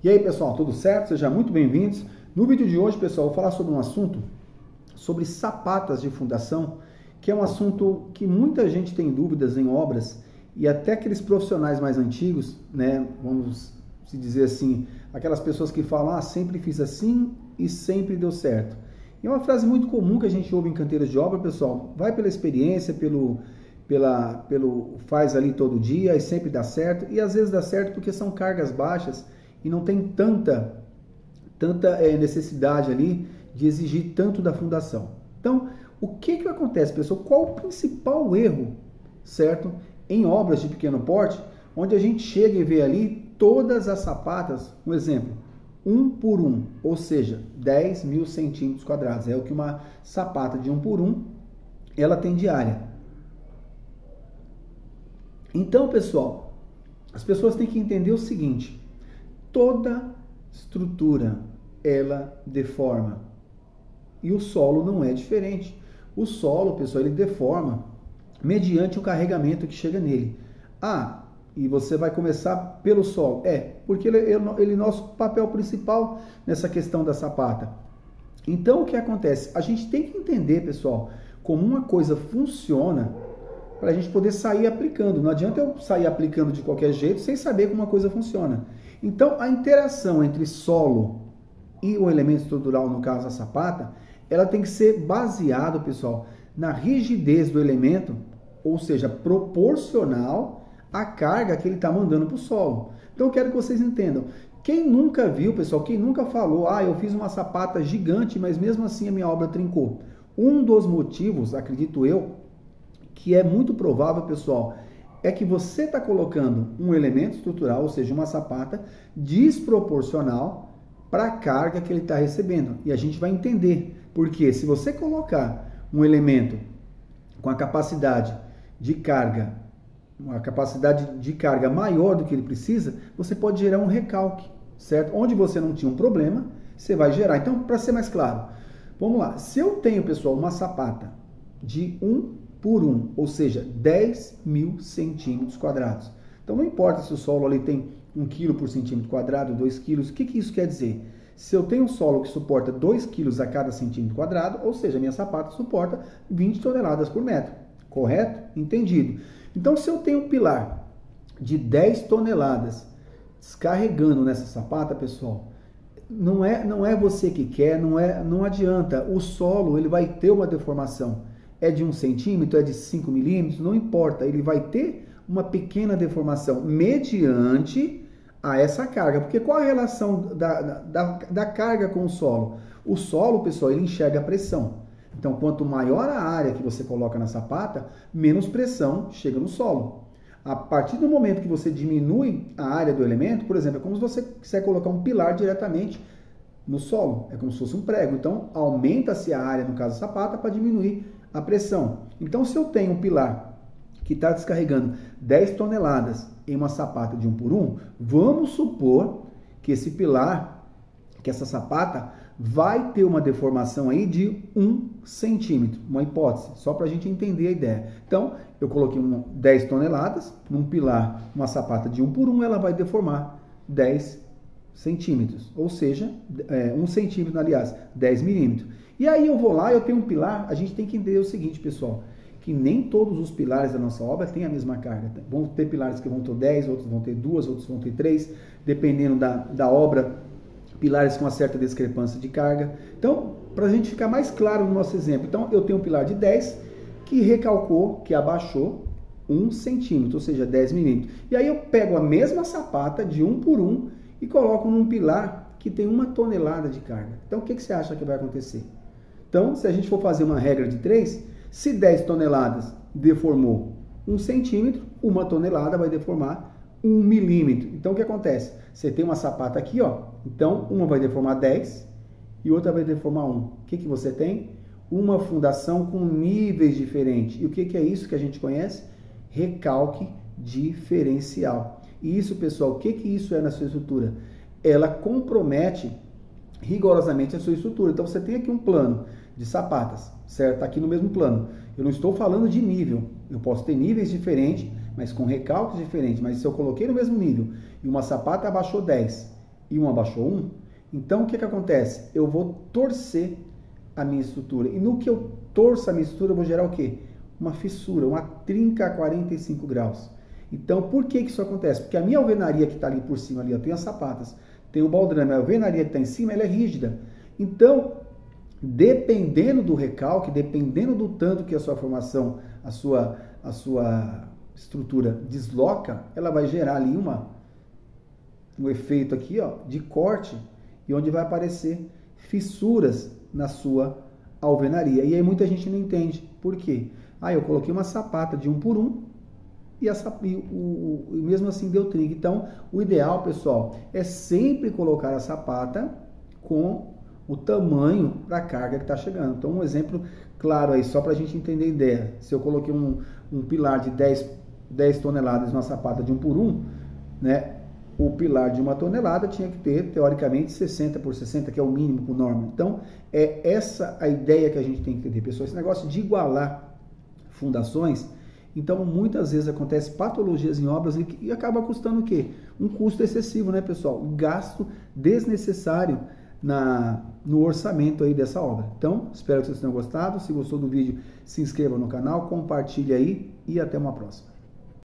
E aí, pessoal, tudo certo? Sejam muito bem-vindos. No vídeo de hoje, pessoal, eu vou falar sobre um assunto, sobre sapatas de fundação, que é um assunto que muita gente tem dúvidas em obras e até aqueles profissionais mais antigos, né, vamos se dizer assim, aquelas pessoas que falam, sempre fiz assim e sempre deu certo. E é uma frase muito comum que a gente ouve em canteiros de obra, pessoal, vai pela experiência, pelo faz ali todo dia e sempre dá certo, e às vezes dá certo porque são cargas baixas e não tem tanta necessidade ali de exigir tanto da fundação. Então, o que acontece, pessoal? Qual o principal erro, certo? Em obras de pequeno porte, onde a gente chega e vê ali todas as sapatas, um exemplo, 1 por 1, ou seja, 10 mil centímetros quadrados. É o que uma sapata de 1 por 1, ela tem de área. Então, pessoal, as pessoas têm que entender o seguinte, toda estrutura, ela deforma. E o solo não é diferente. O solo, pessoal, ele deforma mediante o carregamento que chega nele. E você vai começar pelo solo. Porque ele é nosso papel principal nessa questão da sapata. Então, o que acontece? A gente tem que entender, pessoal, como uma coisa funciona para a gente poder sair aplicando. Não adianta eu sair aplicando de qualquer jeito sem saber como uma coisa funciona. Então, a interação entre solo e o elemento estrutural, no caso a sapata, ela tem que ser baseada, pessoal, na rigidez do elemento, ou seja, proporcional à carga que ele está mandando para o solo. Então, eu quero que vocês entendam. Quem nunca viu, pessoal, quem nunca falou, eu fiz uma sapata gigante, mas mesmo assim a minha obra trincou. Um dos motivos, acredito eu, que é muito provável, pessoal, é que você está colocando um elemento estrutural, ou seja, uma sapata, desproporcional para a carga que ele está recebendo. E a gente vai entender. Porque se você colocar um elemento com a capacidade de carga, uma capacidade de carga maior do que ele precisa, você pode gerar um recalque, certo? Onde você não tinha um problema, você vai gerar. Então, para ser mais claro, vamos lá. Se eu tenho, pessoal, uma sapata de 1 por 1, ou seja, 10 mil centímetros quadrados. Então, não importa se o solo ali tem 1 kg por centímetro quadrado, 2 kg, o que isso quer dizer? Se eu tenho um solo que suporta 2 kg a cada centímetro quadrado, ou seja, a minha sapata suporta 20 toneladas por metro. Correto? Entendido. Então, se eu tenho um pilar de 10 toneladas descarregando nessa sapata, pessoal, não é você que quer, não adianta. O solo ele vai ter uma deformação. É de 1 centímetro, é de 5 milímetros, não importa. Ele vai ter uma pequena deformação mediante a essa carga. Porque qual a relação da carga com o solo? O solo, pessoal, ele enxerga a pressão. Então, quanto maior a área que você coloca na sapata, menos pressão chega no solo. A partir do momento que você diminui a área do elemento, por exemplo, é como se você quiser colocar um pilar diretamente no solo. É como se fosse um prego. Então, aumenta-se a área, no caso da sapata, para diminuir a pressão. Então, se eu tenho um pilar que está descarregando 10 toneladas em uma sapata de 1 por 1, vamos supor que esse pilar, que essa sapata, vai ter uma deformação aí de 1 centímetro, uma hipótese, só para a gente entender a ideia. Então, eu coloquei 10 toneladas num pilar, uma sapata de 1 por 1, ela vai deformar 10 centímetros, ou seja, 1 centímetro, aliás, 10 milímetros. E aí eu vou lá, eu tenho um pilar, a gente tem que entender o seguinte, pessoal, que nem todos os pilares da nossa obra têm a mesma carga. Vão ter pilares que vão ter 10, outros vão ter 2, outros vão ter 3, dependendo da obra, pilares com uma certa discrepância de carga. Então, para a gente ficar mais claro no nosso exemplo, então eu tenho um pilar de 10 que recalcou, que abaixou 1 centímetro, ou seja, 10 milímetros. E aí eu pego a mesma sapata de 1 por 1 e coloco num pilar que tem 1 tonelada de carga. Então, o que você acha que vai acontecer? Então, se a gente for fazer uma regra de 3, se 10 toneladas deformou 1 centímetro, 1 tonelada vai deformar 1 milímetro. Então, o que acontece? Você tem uma sapata aqui, então uma vai deformar 10 e outra vai deformar 1. O que você tem? Uma fundação com níveis diferentes. E o que é isso que a gente conhece? Recalque diferencial. E isso, pessoal, o que isso é na sua estrutura? Ela compromete rigorosamente a sua estrutura. Então, você tem aqui um plano de sapatas, certo? Está aqui no mesmo plano. Eu não estou falando de nível. Eu posso ter níveis diferentes, mas com recalques diferentes. Mas se eu coloquei no mesmo nível e uma sapata abaixou 10 e um abaixou 1, então o que acontece? Eu vou torcer a minha estrutura. E no que eu torço a minha estrutura, eu vou gerar o quê? Uma fissura, uma trinca a 45 graus. Então, por que isso acontece? Porque a minha alvenaria que está ali por cima, ali, eu tenho as sapatas, tem o baldrame, a alvenaria que está em cima, ela é rígida. Então, dependendo do recalque, dependendo do tanto que a sua formação, a sua estrutura desloca, ela vai gerar ali um efeito aqui, ó, de corte, e onde vai aparecer fissuras na sua alvenaria. E aí muita gente não entende. Por quê? Eu coloquei uma sapata de 1 por 1 e mesmo assim deu trinca. Então, o ideal, pessoal, é sempre colocar a sapata com o tamanho da carga que está chegando. Então, um exemplo claro aí, só para a gente entender a ideia. Se eu coloquei um pilar de 10 toneladas numa sapata de 1 por 1, né? O pilar de 1 tonelada tinha que ter, teoricamente, 60 por 60, que é o mínimo por norma. Então, é essa a ideia que a gente tem que entender, pessoal. Esse negócio de igualar fundações, então, muitas vezes acontece patologias em obras e acaba custando o quê? Um custo excessivo, né, pessoal? Um gasto desnecessário no orçamento aí dessa obra. Então, espero que vocês tenham gostado. Se gostou do vídeo, se inscreva no canal, compartilhe aí e até uma próxima.